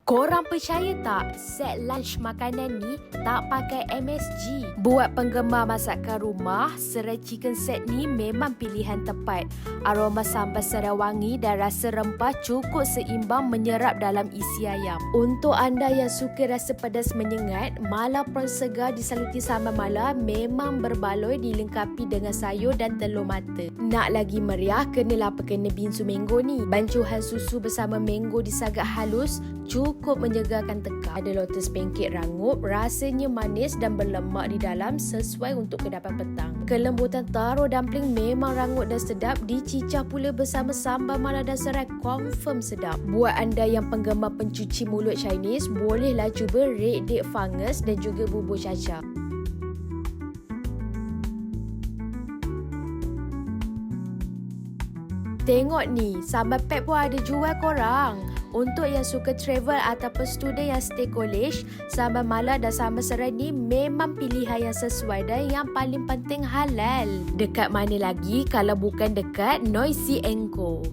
Korang percaya tak, set lunch makanan ni tak pakai MSG? Buat penggemar masakan rumah, serai chicken set ni memang pilihan tepat. Aroma sambal serai wangi dan rasa rempah cukup seimbang menyerap dalam isi ayam. Untuk anda yang suka rasa pedas menyengat, mala prawn segar disaluti sambal mala memang berbaloi dilengkapi dengan sayur dan telur mata. Nak lagi meriah, kenalah kena bingsu mango ni. Bancuhan susu bersama mango disagak halus, cukup menyegarkan tekak. Ada lotus pancake rangup, rasanya manis dan berlemak di dalam sesuai untuk kedapan petang. Kelembutan taro dumpling memang rangup dan sedap, dicicah pula bersama sambal mala dan serai, confirm sedap. Buat anda yang penggemar pencuci mulut Chinese, bolehlah cuba red date fungus dan juga bubur caca. Tengok ni, sambal pet pun ada jual korang. Untuk yang suka travel ataupun student yang stay college, sambal mala dan sambal serai ni memang pilihan yang sesuai dan yang paling penting halal. Dekat mana lagi kalau bukan dekat Noisy & Co.